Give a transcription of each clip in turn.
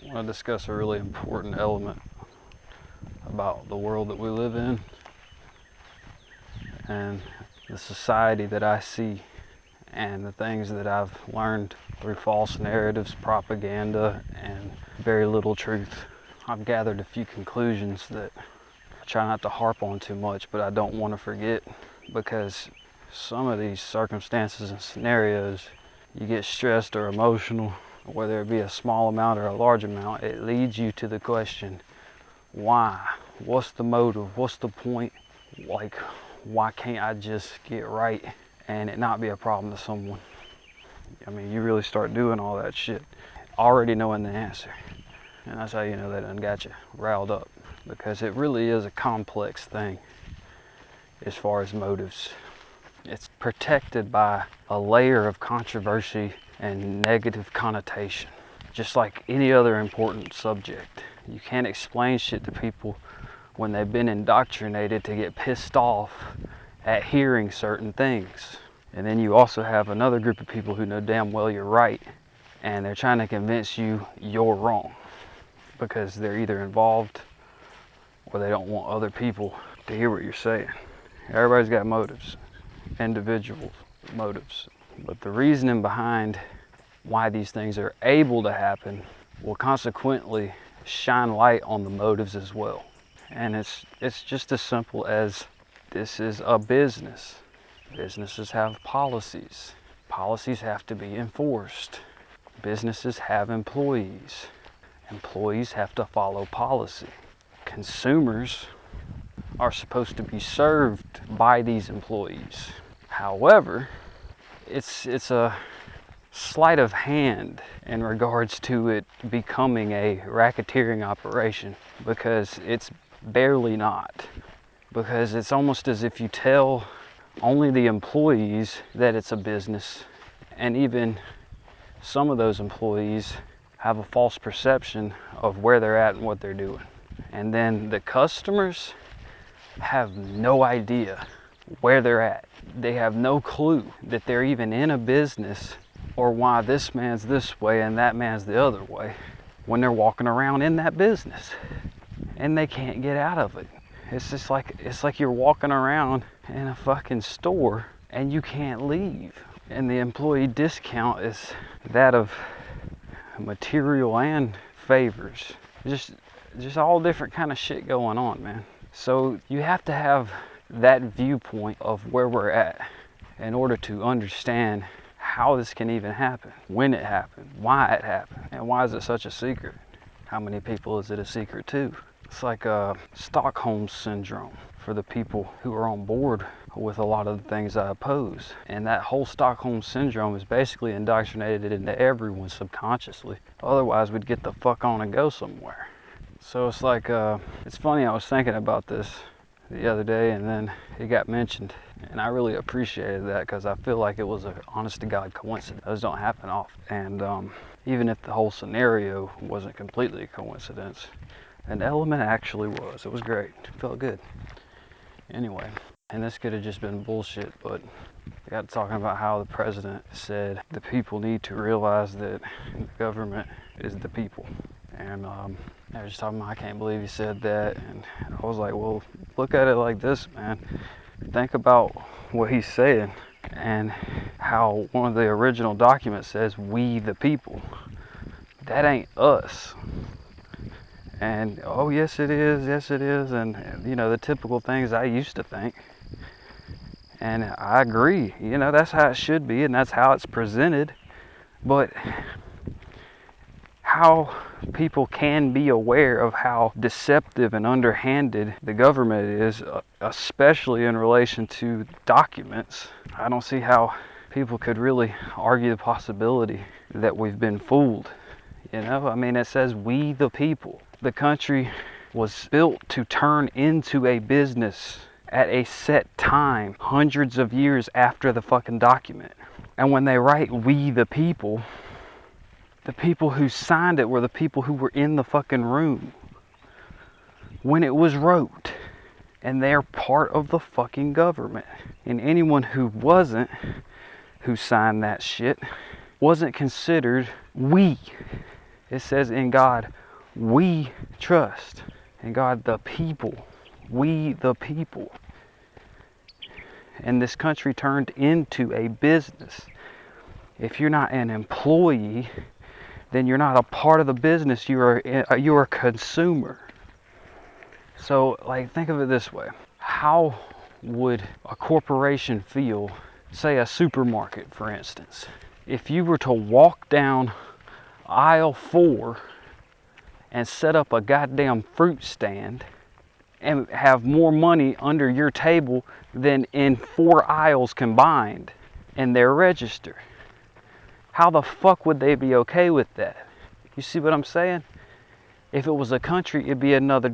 I want to discuss a really important element about the world that we live in and the society that I see and the things that I've learned through false narratives, propaganda, and very little truth. I've gathered a few conclusions that I try not to harp on too much, but I don't want to forget, because some of these circumstances and scenarios, you get stressed or emotional, whether it be a small amount or a large amount, it leads you to the question, why? What's the motive? What's the point? Like, why can't I just get right and it not be a problem to someone? I mean, you really start doing all that shit already knowing the answer. And that's how you know they done got you riled up, because it really is a complex thing as far as motives. It's protected by a layer of controversy and negative connotation, just like any other important subject. You can't explain shit to people when they've been indoctrinated to get pissed off at hearing certain things. And then you also have another group of people who know damn well you're right, and they're trying to convince you you're wrong because they're either involved or they don't want other people to hear what you're saying. Everybody's got motives, individual motives. But the reasoning behind why these things are able to happen will consequently shine light on the motives as well. And it's just as simple as, this is a business. Businesses have policies. Policies have to be enforced. Businesses have employees. Employees have to follow policy. Consumers are supposed to be served by these employees. However, it's a sleight of hand in regards to it becoming a racketeering operation, because it's barely not. Because it's almost as if you tell only the employees that it's a business, and even some of those employees have a false perception of where they're at and what they're doing. And then the customers have no idea where they're at. They have no clue that they're even in a business, or why this man's this way and that man's the other way, when they're walking around in that business and they can't get out of it. It's just like, it's like you're walking around in a fucking store and you can't leave. And the employee discount is that of material and favors. Just all different kind of shit going on, man. So you have to have that viewpoint of where we're at in order to understand how this can even happen, when it happened, why it happened, and why is it such a secret? How many people is it a secret to? It's like a Stockholm syndrome for the people who are on board with a lot of the things I oppose. And that whole Stockholm syndrome is basically indoctrinated into everyone subconsciously. Otherwise, we'd get the fuck on and go somewhere. So it's like, it's funny, I was thinking about this the other day, and then it got mentioned, and I really appreciated that, because I feel like it was an honest-to-God coincidence. Those don't happen often. And even if the whole scenario wasn't completely a coincidence, an element actually was. It was great. It felt good. Anyway, and this could have just been bullshit, but we got talking about how the president said the people need to realize that the government is the people. And they were just talking about, I can't believe he said that. And I was like, well, look at it like this, man. Think about what he's saying and how one of the original documents says, we the people. That ain't us. And, oh, yes it is, and you know, the typical things I used to think. And I agree, you know, that's how it should be, and that's how it's presented. But how people can be aware of how deceptive and underhanded the government is, especially in relation to documents, I don't see how people could really argue the possibility that we've been fooled. You know, I mean, it says we the people. The country was built to turn into a business at a set time, hundreds of years after the fucking document. And when they write we the people who signed it were the people who were in the fucking room when it was wrote. And they're part of the fucking government. And anyone who wasn't, who signed that shit, wasn't considered we. It says, in God we trust. In God the people. We the people. And this country turned into a business. If you're not an employee, then you're not a part of the business. You're a consumer. So, like, think of it this way. How would a corporation feel, say a supermarket, for instance, if you were to walk down aisle 4 and set up a goddamn fruit stand and have more money under your table than in 4 aisles combined in their register? How the fuck would they be okay with that? You see what I'm saying? If it was a country, it'd be another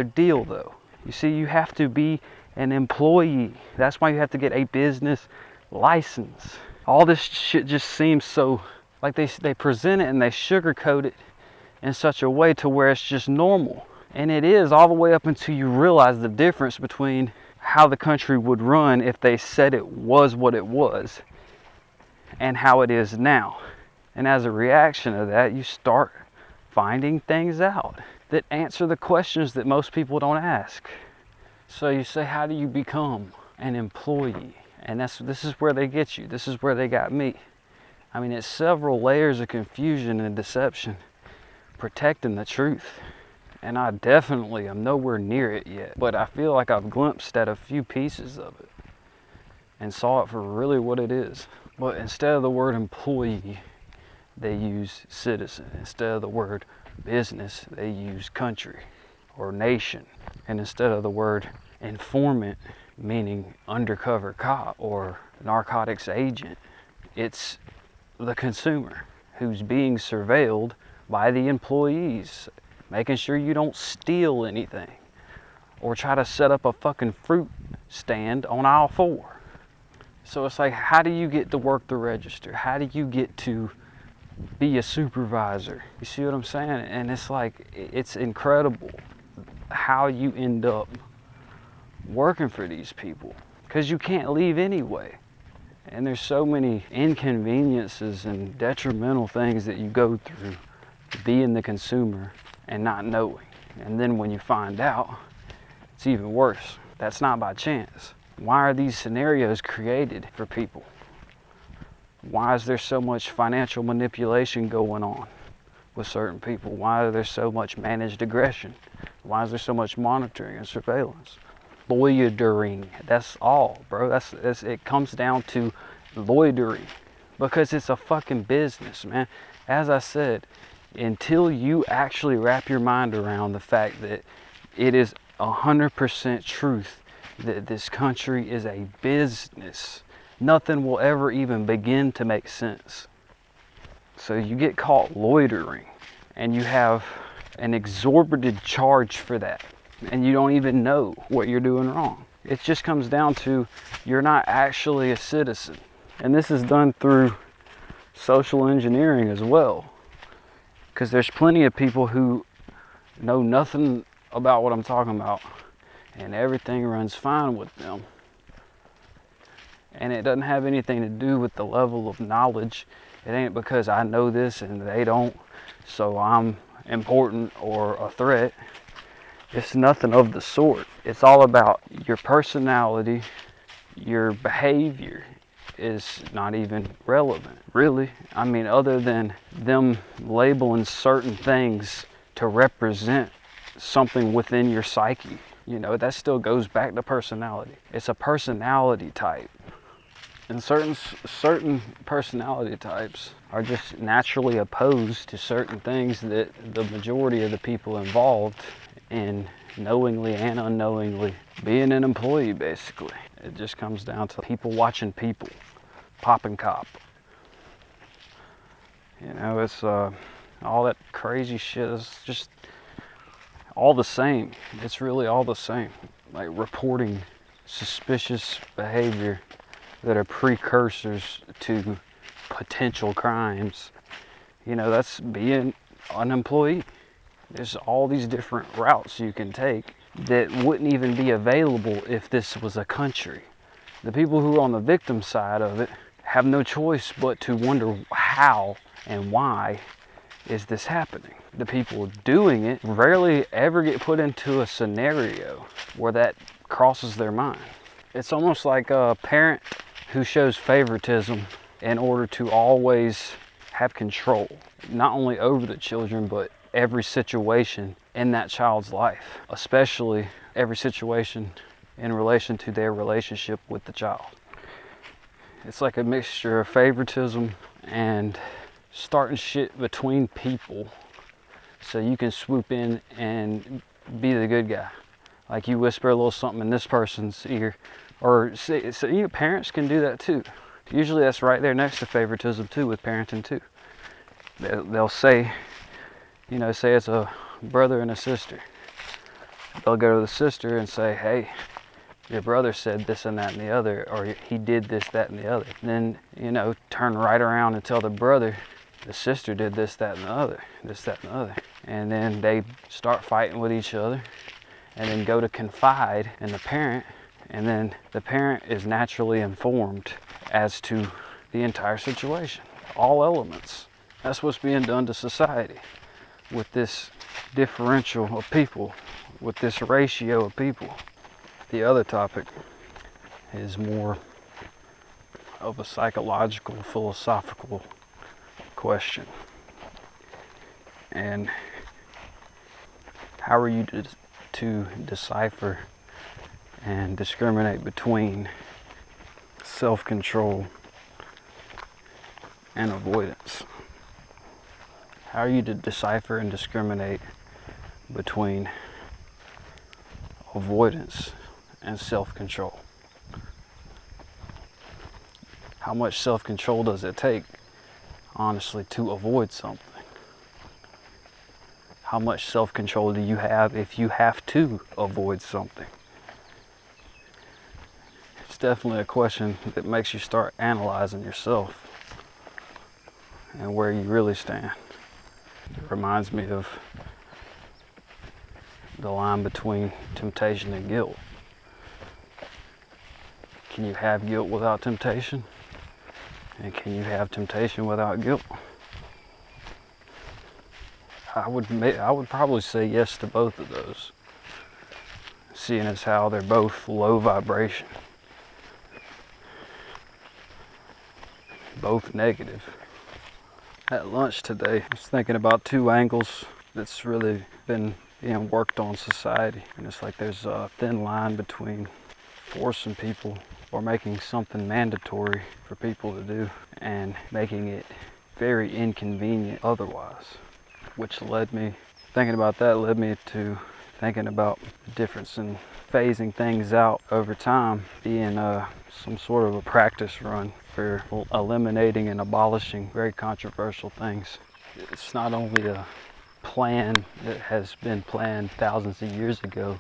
deal though. You see, you have to be an employee. That's why you have to get a business license. All this shit just seems so, like they present it and they sugarcoat it in such a way to where it's just normal. And it is, all the way up until you realize the difference between how the country would run if they said it was what it was and how it is now. And as a reaction to that, you start finding things out that answer the questions that most people don't ask. So you say, how do you become an employee? And this is where they get you. This is where they got me. I mean, it's several layers of confusion and deception protecting the truth. And I definitely am nowhere near it yet. But I feel like I've glimpsed at a few pieces of it and saw it for really what it is. But instead of the word employee, they use citizen. Instead of the word business, they use country or nation. And instead of the word informant, meaning undercover cop or narcotics agent, it's the consumer who's being surveilled by the employees, making sure you don't steal anything or try to set up a fucking fruit stand on aisle 4. So it's like, how do you get to work the register? How do you get to be a supervisor? You see what I'm saying? And it's like, it's incredible how you end up working for these people, because you can't leave anyway. And there's so many inconveniences and detrimental things that you go through being the consumer and not knowing. And then when you find out, it's even worse. That's not by chance. Why are these scenarios created for people? Why is there so much financial manipulation going on with certain people? Why is there so much managed aggression? Why is there so much monitoring and surveillance? Loitering, that's all, bro. It comes down to loitering, because it's a fucking business, man. As I said, until you actually wrap your mind around the fact that it is 100% truth that this country is a business, nothing will ever even begin to make sense. So you get caught loitering and you have an exorbitant charge for that, and you don't even know what you're doing wrong. It just comes down to, you're not actually a citizen. And this is done through social engineering as well, because there's plenty of people who know nothing about what I'm talking about and everything runs fine with them. And it doesn't have anything to do with the level of knowledge. It ain't because I know this and they don't, so I'm important or a threat. It's nothing of the sort. It's all about your personality. Your behavior is not even relevant, really. I mean, other than them labeling certain things to represent something within your psyche. You know, that still goes back to personality. It's a personality type. And certain personality types are just naturally opposed to certain things that the majority of the people involved in knowingly and unknowingly being an employee, basically. It just comes down to people watching people, pop and cop. You know, it's all that crazy shit is just all the same. It's really all the same. Like reporting suspicious behavior that are precursors to potential crimes. You know, that's being an employee. There's all these different routes you can take that wouldn't even be available if this was a country. The people who are on the victim side of it have no choice but to wonder how and why is this happening? The people doing it rarely ever get put into a scenario where that crosses their mind. It's almost like a parent who shows favoritism in order to always have control, not only over the children, but every situation in that child's life, especially every situation in relation to their relationship with the child. It's like a mixture of favoritism and starting shit between people so you can swoop in and be the good guy. Like you whisper a little something in this person's ear, or say, so you know, parents can do that too. Usually that's right there next to favoritism too, with parenting too. They'll say, you know, say it's a brother and a sister. They'll go to the sister and say, hey, your brother said this and that and the other, or he did this, that, and the other. And then, you know, turn right around and tell the brother, the sister did this, that, and the other, this, that, and the other. And then they start fighting with each other, and then go to confide in the parent, and then the parent is naturally informed as to the entire situation, all elements. That's what's being done to society with this differential of people, with this ratio of people. The other topic is more of a psychological, philosophical question. And how are you to decipher and discriminate between self-control and avoidance? How are you to decipher and discriminate between avoidance and self-control? How much self-control does it take, honestly, to avoid something? How much self-control do you have if you have to avoid something? It's definitely a question that makes you start analyzing yourself and where you really stand. It reminds me of the line between temptation and guilt. Can you have guilt without temptation? And can you have temptation without guilt? I would probably say yes to both of those, seeing as how they're both low vibration, both negative. At lunch today, I was thinking about two angles that's really been being worked on society, and it's like there's a thin line between forcing people or making something mandatory for people to do and making it very inconvenient otherwise, which led me to thinking about the difference in phasing things out over time being some sort of a practice run for eliminating and abolishing very controversial things. It's not only a plan that has been planned thousands of years ago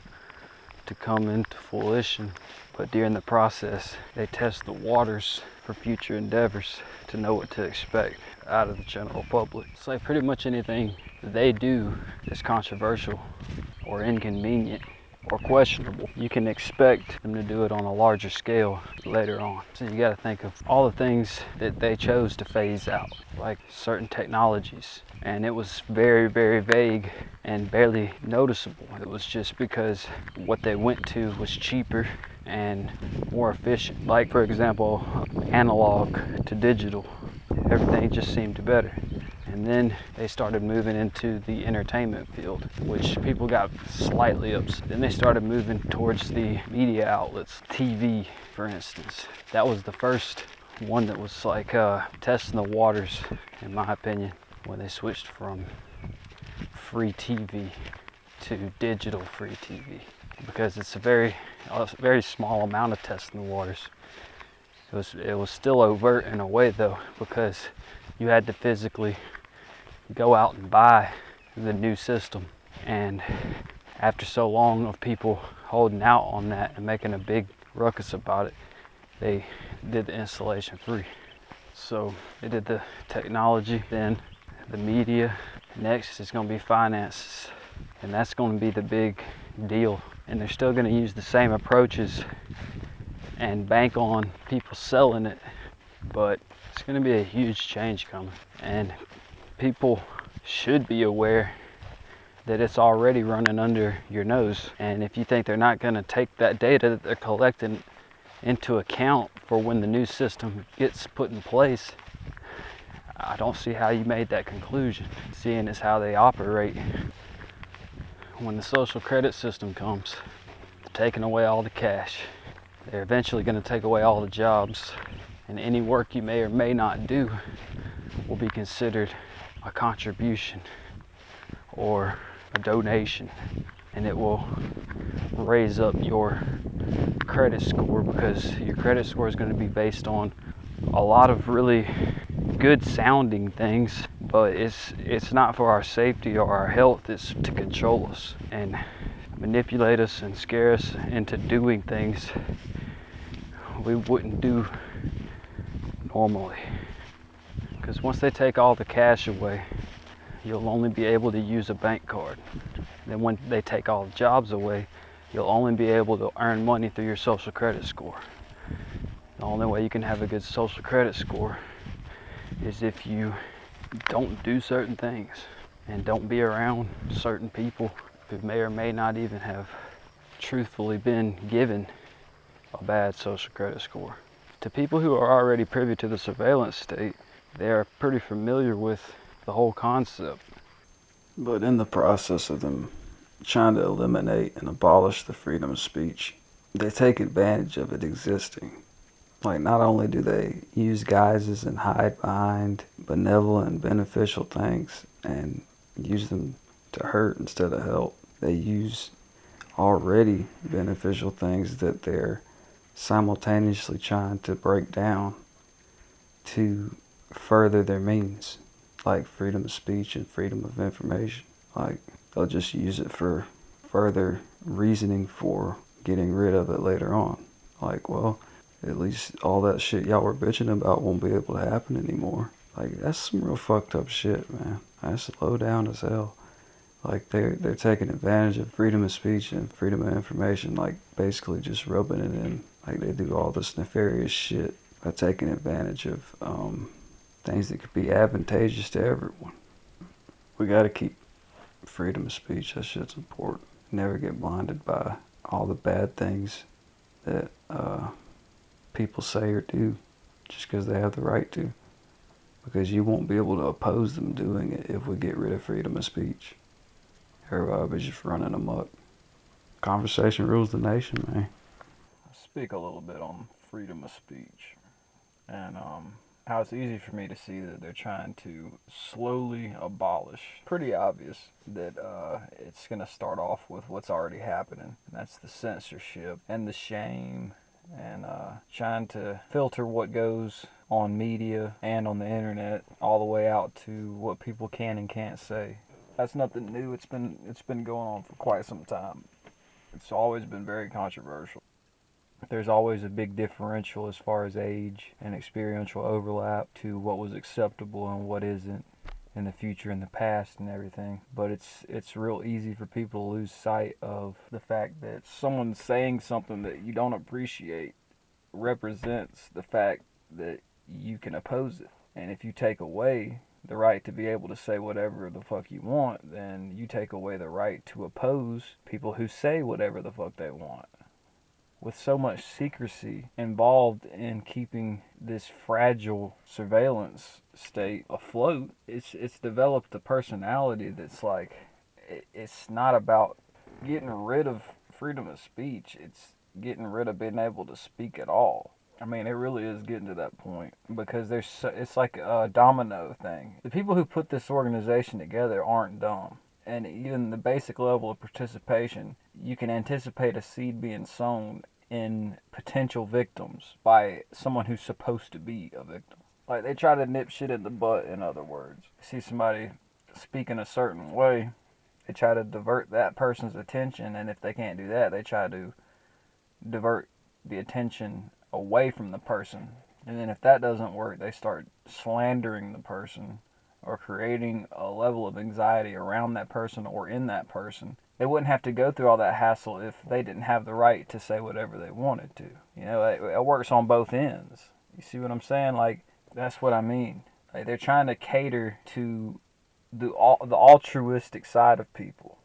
to come into fruition, but during the process they test the waters for future endeavors to know what to expect out of the general public. It's like pretty much anything they do is controversial or inconvenient or questionable, you can expect them to do it on a larger scale later on. So you got to think of all the things that they chose to phase out, like certain technologies, and it was very, very vague and barely noticeable. It was just because what they went to was cheaper and more efficient. Like, for example, analog to digital, everything just seemed better. And then they started moving into the entertainment field, which people got slightly upset. Then they started moving towards the media outlets, TV, for instance. That was the first one that was like testing the waters, in my opinion, when they switched from free TV to digital free TV, because it's a very small amount of testing the waters. It was still overt in a way though, because you had to physically go out and buy the new system, and after so long of people holding out on that and making a big ruckus about it, they did the installation free. So they did the technology, then the media. Next is going to be finances, and that's going to be the big deal, and they're still going to use the same approaches and bank on people selling it, but it's going to be a huge change coming, and people should be aware that it's already running under your nose. And if you think they're not going to take that data that they're collecting into account for when the new system gets put in place, I don't see how you made that conclusion, seeing as how they operate. When the social credit system comes, they're taking away all the cash. They're eventually going to take away all the jobs, and any work you may or may not do will be considered a contribution or a donation, and it will raise up your credit score, because your credit score is going to be based on a lot of really good sounding things, but it's not for our safety or our health. It's to control us and manipulate us and scare us into doing things we wouldn't do normally. Because once they take all the cash away, you'll only be able to use a bank card. Then when they take all the jobs away, you'll only be able to earn money through your social credit score. The only way you can have a good social credit score is if you don't do certain things and don't be around certain people who may or may not even have truthfully been given a bad social credit score. To people who are already privy to the surveillance state, they are pretty familiar with the whole concept. But in the process of them trying to eliminate and abolish the freedom of speech, they take advantage of it existing. Like, not only do they use guises and hide behind benevolent and beneficial things and use them to hurt instead of help, they use already beneficial things that they're simultaneously trying to break down to further their means, like freedom of speech and freedom of information. Like, they'll just use it for further reasoning for getting rid of it later on. Like, well, at least all that shit y'all were bitching about won't be able to happen anymore. Like, that's some real fucked up shit, man. That's low down as hell. Like, they're taking advantage of freedom of speech and freedom of information, like basically just rubbing it in. Like, they do all this nefarious shit by taking advantage of things that could be advantageous to everyone. We gotta keep freedom of speech. That shit's important. Never get blinded by all the bad things that people say or do just because they have the right to. Because you won't be able to oppose them doing it if we get rid of freedom of speech. Everybody will be just running amok. Conversation rules the nation, man. I'll speak a little bit on freedom of speech and how it's easy for me to see that they're trying to slowly abolish. Pretty obvious that it's going to start off with what's already happening, and that's the censorship and the shame and trying to filter what goes on media and on the internet all the way out to what people can and can't say. That's nothing new. It's been going on for quite some time. It's always been very controversial. There's always a big differential as far as age and experiential overlap to what was acceptable and what isn't in the future and the past and everything. But it's real easy for people to lose sight of the fact that someone saying something that you don't appreciate represents the fact that you can oppose it. And if you take away the right to be able to say whatever the fuck you want, then you take away the right to oppose people who say whatever the fuck they want. With so much secrecy involved in keeping this fragile surveillance state afloat, it's developed a personality that's like, it's not about getting rid of freedom of speech. It's getting rid of being able to speak at all. I mean, it really is getting to that point because it's like a domino thing. The people who put this organization together aren't dumb. And even the basic level of participation, you can anticipate a seed being sown in potential victims by someone who's supposed to be a victim. Like, they try to nip shit in the butt, in other words. See somebody speaking a certain way, they try to divert that person's attention, and if they can't do that, they try to divert the attention away from the person. And then if that doesn't work, they start slandering the person or creating a level of anxiety around that person or in that person. They wouldn't have to go through all that hassle if they didn't have the right to say whatever they wanted to. You know, it works on both ends. You see what I'm saying? Like, that's what I mean. Like, they're trying to cater to the altruistic side of people.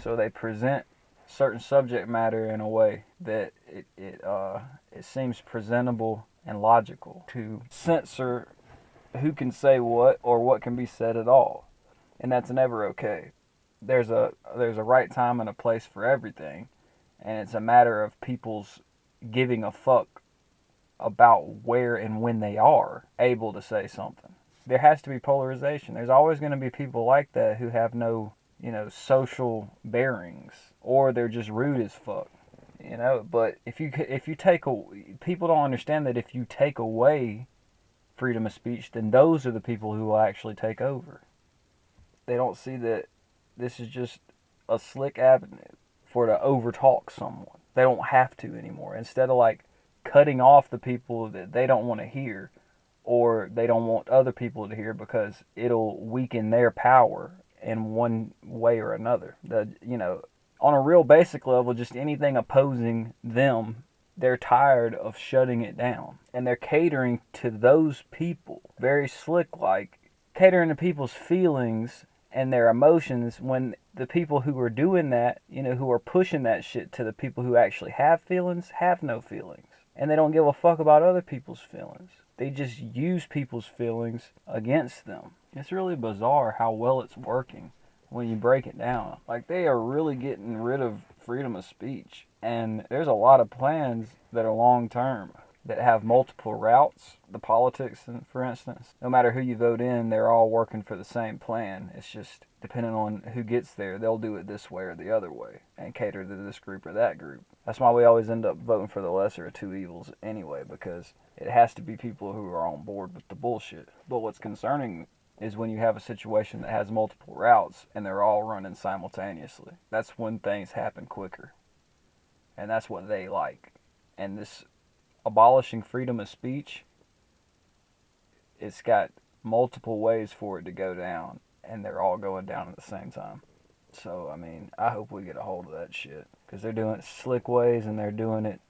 So they present certain subject matter in a way that it seems presentable and logical to censor who can say what or what can be said at all, and that's never okay. There's a right time and a place for everything, and it's a matter of people's giving a fuck about where and when they are able to say something. There has to be polarization. There's always going to be people like that who have no, social bearings, or they're just rude as fuck. But if you take a people don't understand that if you take away freedom of speech, then those are the people who will actually take over. They don't see that this is just a slick avenue for to overtalk someone. They don't have to anymore. Instead of like cutting off the people that they don't want to hear, or they don't want other people to hear because it'll weaken their power in one way or another. On a real basic level, just anything opposing them, they're tired of shutting it down. And they're catering to those people, very slick like, catering to people's feelings and their emotions, when the people who are doing that, who are pushing that shit to the people who actually have feelings, have no feelings. And they don't give a fuck about other people's feelings. They just use people's feelings against them. It's really bizarre how well it's working when you break it down. Like, they are really getting rid of freedom of speech. And there's a lot of plans that are long term that have multiple routes. The politics, for instance, no matter who you vote in, they're all working for the same plan. It's just depending on who gets there, they'll do it this way or the other way and cater to this group or that group. That's why we always end up voting for the lesser of two evils anyway, because it has to be people who are on board with the bullshit. But what's concerning is when you have a situation that has multiple routes and they're all running simultaneously. That's when things happen quicker. And that's what they like. And this abolishing freedom of speech, it's got multiple ways for it to go down, and they're all going down at the same time. So, I mean, I hope we get a hold of that shit, because they're doing it slick ways and they're doing it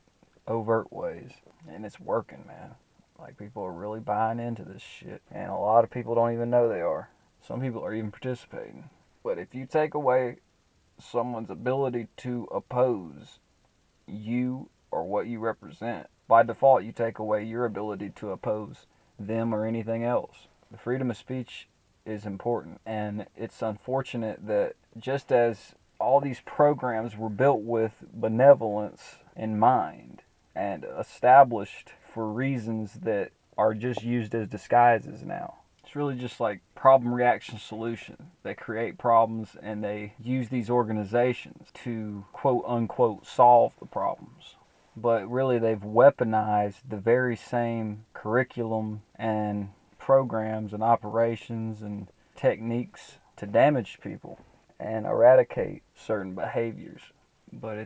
overt ways, and it's working, man. Like, people are really buying into this shit, and a lot of people don't even know they are. Some people are even participating. But if you take away someone's ability to oppose you or what you represent, by default you take away your ability to oppose them or anything else. The freedom of speech is important, and it's unfortunate that just as all these programs were built with benevolence in mind and established for reasons that are just used as disguises now. It's really just like problem, reaction, solution. They create problems and they use these organizations to quote unquote solve the problems. But really, they've weaponized the very same curriculum and programs and operations and techniques to damage people and eradicate certain behaviors. But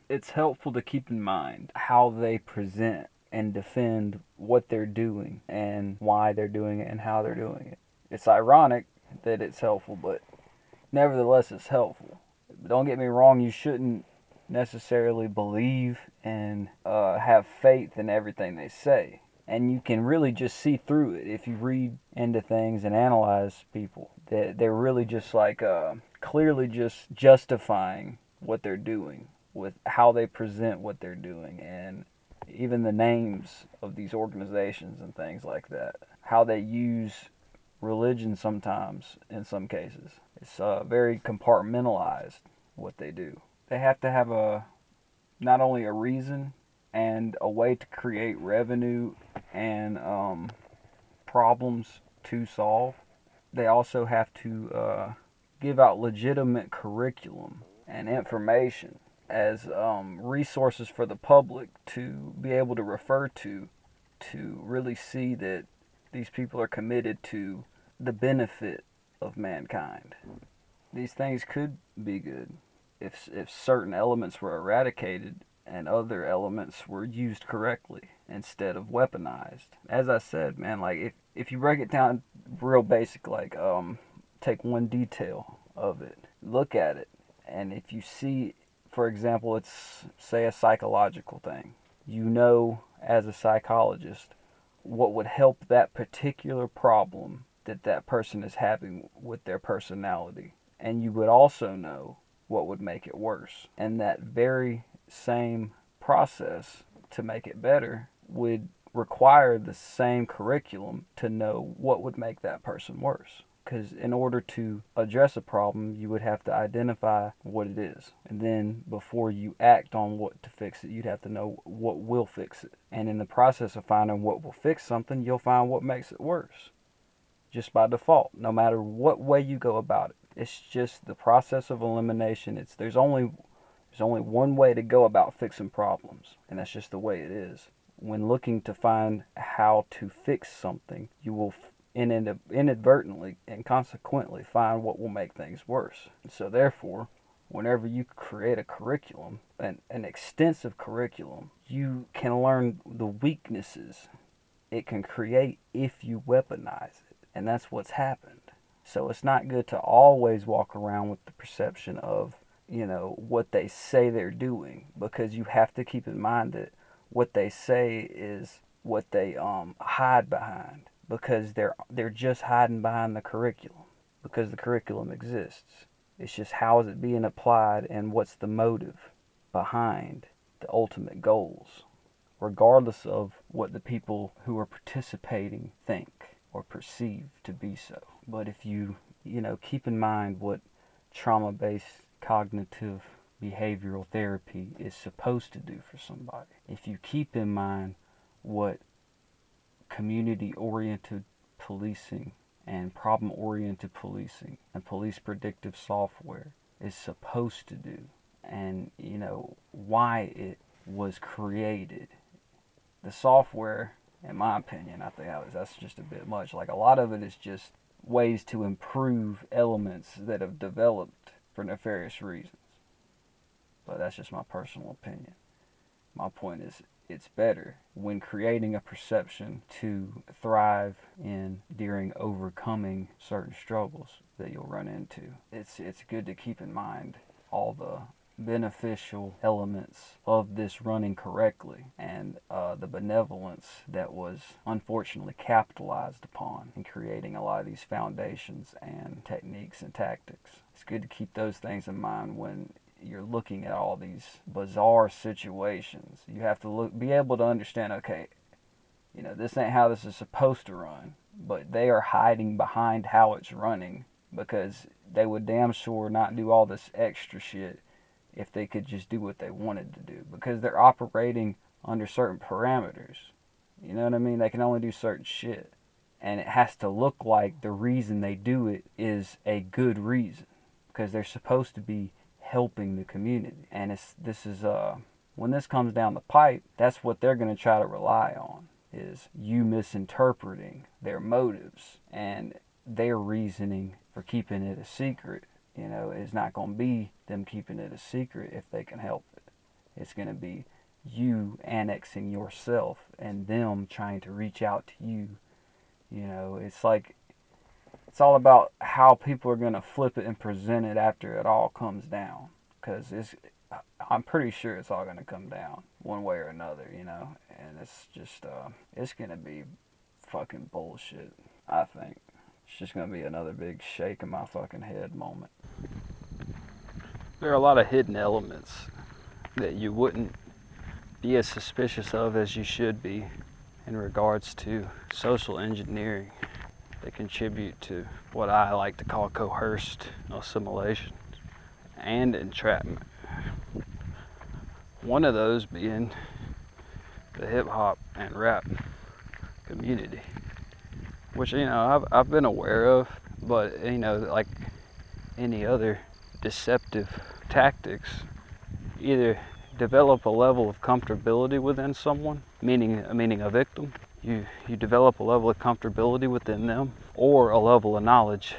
it's helpful to keep in mind how they present and defend what they're doing and why they're doing it and how they're doing it. It's ironic that it's helpful, but nevertheless it's helpful. Don't get me wrong, you shouldn't necessarily believe and have faith in everything they say. And you can really just see through it if you read into things and analyze people. They're really just like clearly just justifying what they're doing with how they present what they're doing, and even the names of these organizations and things like that. How they use religion sometimes in some cases. It's very compartmentalized what they do. They have to have not only a reason and a way to create revenue and problems to solve. They also have to give out legitimate curriculum and information as resources for the public to be able to refer to really see that these people are committed to the benefit of mankind. These things could be good if certain elements were eradicated and other elements were used correctly instead of weaponized. As I said, man, like if you break it down real basic, like take one detail of it, look at it, and if you see, for example, it's say a psychological thing, as a psychologist what would help that particular problem that that person is having with their personality. And you would also know what would make it worse. And that very same process to make it better would require the same curriculum to know what would make that person worse. Because in order to address a problem, you would have to identify what it is. And then before you act on what to fix it, you'd have to know what will fix it. And in the process of finding what will fix something, you'll find what makes it worse. Just by default, no matter what way you go about it. It's just the process of elimination. There's only one way to go about fixing problems, and that's just the way it is. When looking to find how to fix something, you will inadvertently and consequently find what will make things worse. So therefore, whenever you create a curriculum, an extensive curriculum, you can learn the weaknesses it can create if you weaponize it. And that's what's happened. So it's not good to always walk around with the perception of, what they say they're doing, because you have to keep in mind that what they say is what they hide behind, because they're just hiding behind the curriculum, because the curriculum exists. It's just how is it being applied and what's the motive behind the ultimate goals, regardless of what the people who are participating think or perceive to be so. But if you keep in mind what trauma-based cognitive behavioral therapy is supposed to do for somebody, if you keep in mind what community-oriented policing and problem-oriented policing and police predictive software is supposed to do, and why it was created. The software, in my opinion, I think that's just a bit much. Like, a lot of it is just ways to improve elements that have developed for nefarious reasons. But that's just my personal opinion. My point is, it's better when creating a perception to thrive in during overcoming certain struggles that you'll run into. It's good to keep in mind all the beneficial elements of this running correctly, and the benevolence that was unfortunately capitalized upon in creating a lot of these foundations and techniques and tactics. It's good to keep those things in mind when you're looking at all these bizarre situations. You have to be able to understand, okay, this ain't how this is supposed to run, but they are hiding behind how it's running, because they would damn sure not do all this extra shit if they could just do what they wanted to do, because they're operating under certain parameters. You know what I mean? They can only do certain shit, and it has to look like the reason they do it is a good reason, because they're supposed to be helping the community. And when this comes down the pipe, that's what they're going to try to rely on, is you misinterpreting their motives, and their reasoning for keeping it a secret is not going to be them keeping it a secret if they can help it. It's going to be you annexing yourself and them trying to reach out to you. It's like, it's all about how people are going to flip it and present it after it all comes down. Because I'm pretty sure it's all going to come down one way or another, And it's just, it's going to be fucking bullshit, I think. It's just going to be another big shake in my fucking head moment. There are a lot of hidden elements that you wouldn't be as suspicious of as you should be in regards to social engineering that contribute to what I like to call coerced assimilation and entrapment. One of those being the hip hop and rap community, which I've been aware of, but like any other deceptive tactics, either develop a level of comfortability within someone, meaning a victim. You develop a level of comfortability within them, or a level of knowledge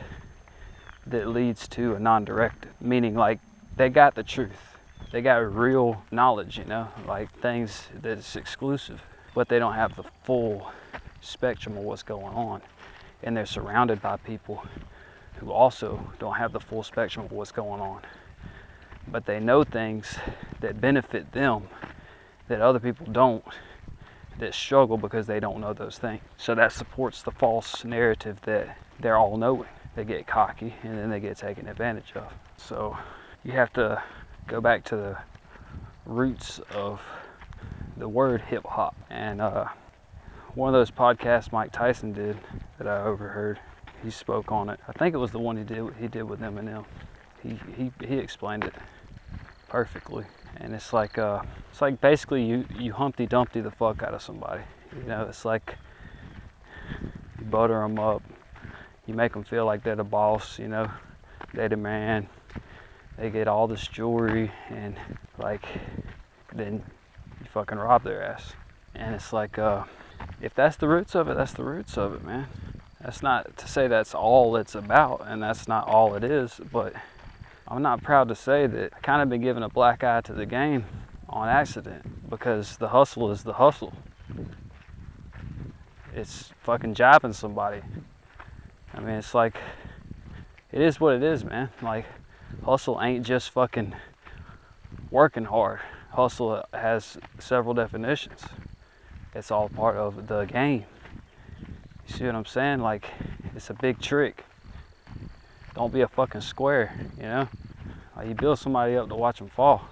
that leads to a non-directive, meaning like they got the truth. They got real knowledge, like things that's exclusive, but they don't have the full spectrum of what's going on. And they're surrounded by people who also don't have the full spectrum of what's going on. But they know things that benefit them that other people don't, that struggle because they don't know those things. So that supports the false narrative that they're all knowing. They get cocky and then they get taken advantage of. So you have to go back to the roots of the word hip hop. And one of those podcasts Mike Tyson did that I overheard, he spoke on it. I think it was the one he did with Eminem. He explained it perfectly. And it's like basically you Humpty Dumpty the fuck out of somebody. You know, it's like you butter them up, you make them feel like they're the boss, you know, they're the man, they get all this jewelry, and like then you fucking rob their ass. And it's like if that's the roots of it, that's the roots of it, man. That's not to say that's all it's about, and that's not all it is, but I'm not proud to say that I kind of been giving a black eye to the game on accident, because the hustle is the hustle. It's fucking jabbing somebody. I mean, it's like, it is what it is, man. Like, hustle ain't just fucking working hard. Hustle has several definitions. It's all part of the game. You see what I'm saying? Like, it's a big trick. Don't be a fucking square, you know? Like, you build somebody up to watch them fall.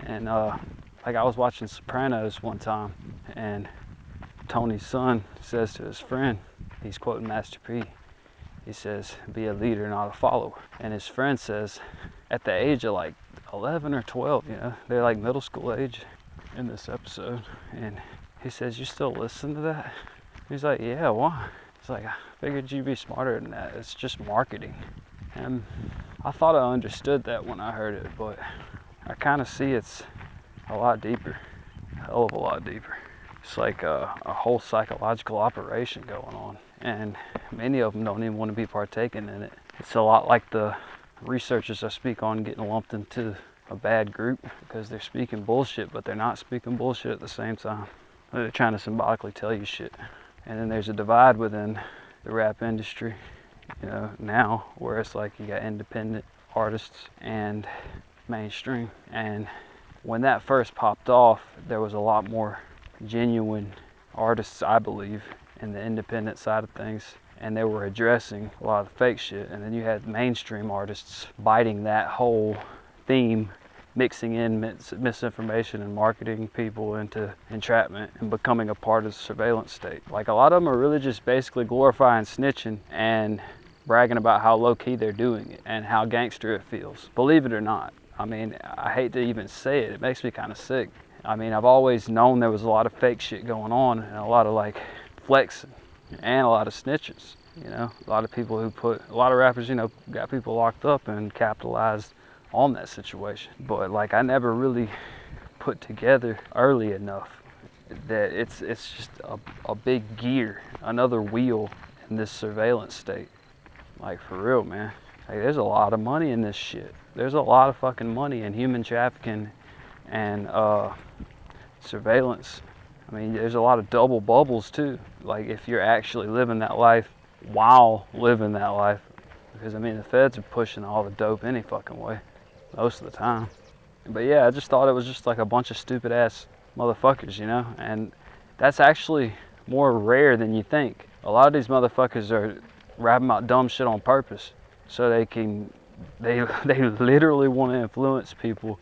And like, I was watching Sopranos one time, and Tony's son says to his friend, he's quoting Master P, he says, be a leader, not a follower. And his friend says, at the age of like 11 or 12, you know, they're like middle school age in this episode, and he says, you still listen to that? He's like, yeah, why? He's like, I figured you'd be smarter than that. It's just marketing. And I thought I understood that when I heard it, but I kind of see it's a lot deeper, a hell of a lot deeper. It's like a whole psychological operation going on, and many of them don't even want to be partaking in it. It's a lot like the researchers I speak on getting lumped into a bad group because they're speaking bullshit, but they're not speaking bullshit at the same time. They're trying to symbolically tell you shit. And then there's a divide within the rap industry, you know, now, where it's like you got independent artists and mainstream. And when that first popped off, there was a lot more genuine artists, I believe, in the independent side of things, and they were addressing a lot of the fake shit. And then you had mainstream artists biting that whole theme, mixing in misinformation and marketing people into entrapment and becoming a part of the surveillance state. Like, a lot of them are really just basically glorifying snitching and bragging about how low-key they're doing it and how gangster it feels. Believe it or not. I mean, I hate to even say it. It makes me kind of sick. I mean, I've always known there was a lot of fake shit going on and a lot of like flexing and a lot of snitches. You know, a lot of people a lot of rappers, you know, got people locked up and capitalized on that situation. But like, I never really put together early enough that it's just a big gear, another wheel in this surveillance state. Like, for real, man. Like, there's a lot of money in this shit. There's a lot of fucking money in human trafficking and surveillance. I mean, there's a lot of double bubbles too. Like, if you're actually living that life while living that life. Because I mean, the feds are pushing all the dope any fucking way, most of the time. But yeah, I just thought it was just like a bunch of stupid ass motherfuckers, you know? And that's actually more rare than you think. A lot of these motherfuckers are rapping about dumb shit on purpose so they literally want to influence people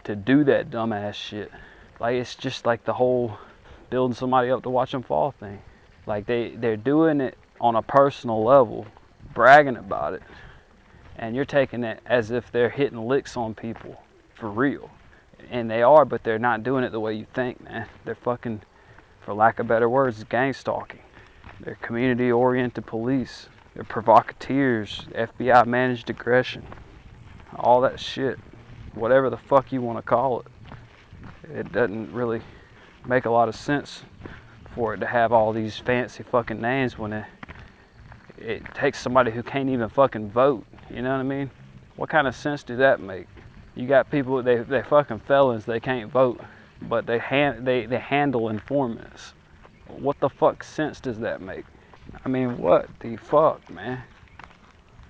to do that dumbass shit. Like, it's just like the whole building somebody up to watch them fall thing. Like, they're doing it on a personal level, bragging about it, and you're taking it as if they're hitting licks on people for real. And they are, but they're not doing it the way you think, man. They're fucking, for lack of better words, gang stalking. They're community-oriented police. They're provocateurs, FBI managed aggression, all that shit. Whatever the fuck you want to call it. It doesn't really make a lot of sense for it to have all these fancy fucking names when it takes somebody who can't even fucking vote. You know what I mean? What kind of sense do that make? You got people, they fucking felons, they can't vote, but they handle informants. What the fuck sense does that make? I mean, what the fuck, man?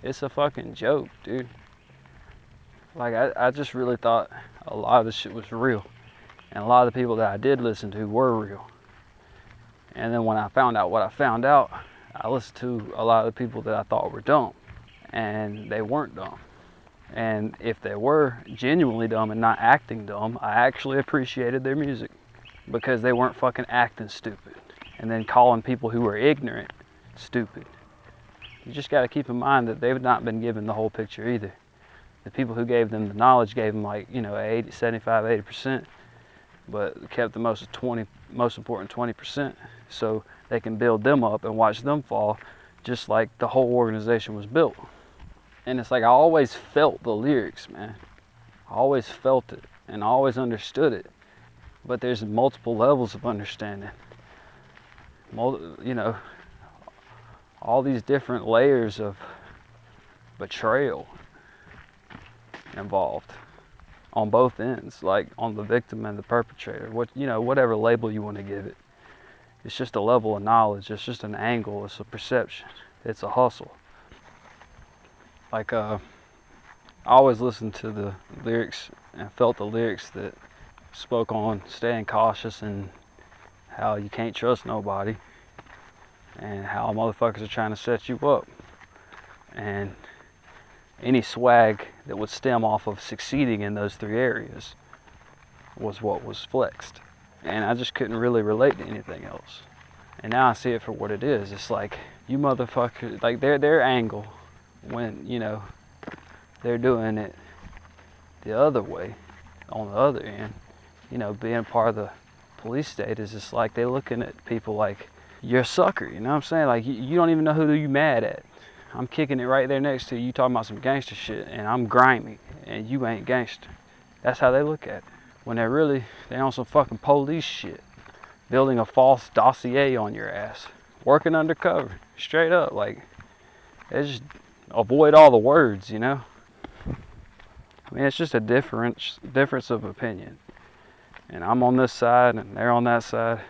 It's a fucking joke, dude. Like, I just really thought a lot of this shit was real. And a lot of the people that I did listen to were real. And then when I found out what I found out, I listened to a lot of the people that I thought were dumb, and they weren't dumb. And if they were genuinely dumb and not acting dumb, I actually appreciated their music because they weren't fucking acting stupid and then calling people who were ignorant stupid. You just got to keep in mind that they've not been given the whole picture either. The people who gave them the knowledge gave them like, 80, 75, 80%, but kept the most important 20% so they can build them up and watch them fall just like the whole organization was built. And it's like I always felt the lyrics, man. I always felt it and I always understood it. But there's multiple levels of understanding. All these different layers of betrayal involved on both ends, like on the victim and the perpetrator. Whatever label you want to give it. It's just a level of knowledge. It's just an angle. It's a perception. It's a hustle. Like I always listened to the lyrics and felt the lyrics that spoke on staying cautious and how you can't trust nobody and how motherfuckers are trying to set you up, and any swag that would stem off of succeeding in those three areas was what was flexed, and I just couldn't really relate to anything else. And now I see it for what it is. It's like, you motherfuckers, like their angle when they're doing it the other way, on the other end, being part of the police state, is just like they looking at people like, you're a sucker, you know what I'm saying? Like, you don't even know who you mad at. I'm kicking it right there next to you, talking about some gangster shit, and I'm grimy, and you ain't gangster. That's how they look at it. When they on some fucking police shit, building a false dossier on your ass, working undercover, straight up. Like, they just avoid all the words, I mean, it's just a difference of opinion. And I'm on this side, and they're on that side.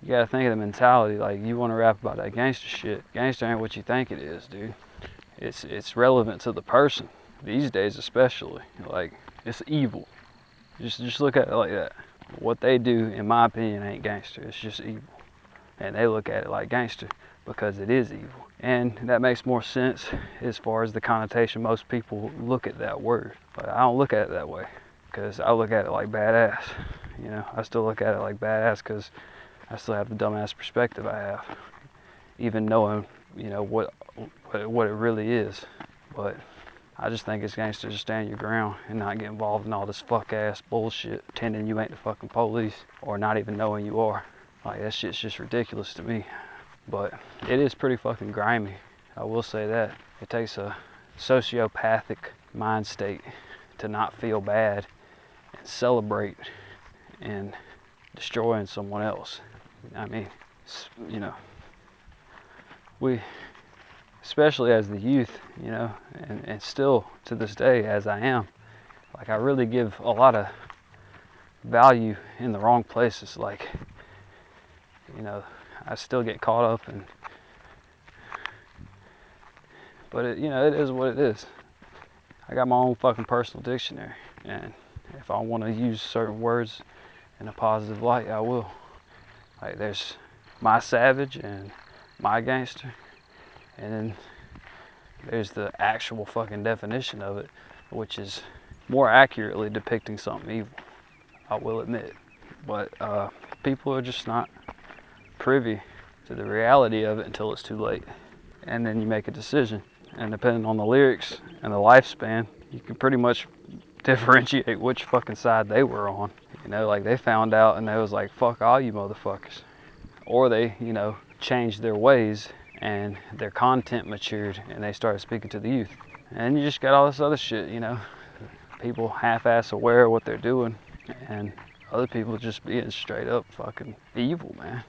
You gotta think of the mentality, like, you wanna rap about that gangster shit. Gangster ain't what you think it is, dude. It's relevant to the person, these days especially. Like, it's evil. Just look at it like that. What they do, in my opinion, ain't gangster. It's just evil. And they look at it like gangster because it is evil. And that makes more sense as far as the connotation most people look at that word. But I don't look at it that way, because I look at it like badass. I still look at it like badass because I still have the dumbass perspective I have, even knowing, what it really is. But I just think it's gangster to stand your ground and not get involved in all this fuck ass bullshit, pretending you ain't the fucking police or not even knowing you are. Like, that shit's just ridiculous to me. But it is pretty fucking grimy, I will say that. It takes a sociopathic mind state to not feel bad and celebrate in destroying someone else. I mean, we, especially as the youth, and still to this day as I am, like, I really give a lot of value in the wrong places. Like, I still get caught up in, but it is what it is. I got my own fucking personal dictionary, and if I want to use certain words in a positive light, I will. Like, there's my savage and my gangster, and then there's the actual fucking definition of it, which is more accurately depicting something evil, I will admit. But people are just not privy to the reality of it until it's too late. And then you make a decision. And depending on the lyrics and the lifespan, you can pretty much differentiate which fucking side they were on. Like, they found out and they was like, fuck all you motherfuckers. Or they, changed their ways and their content matured and they started speaking to the youth. And you just got all this other shit, people half-ass aware of what they're doing, and other people just being straight up fucking evil, man.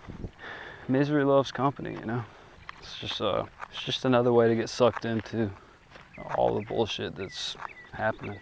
Misery loves company, It's just another way to get sucked into all the bullshit that's happening.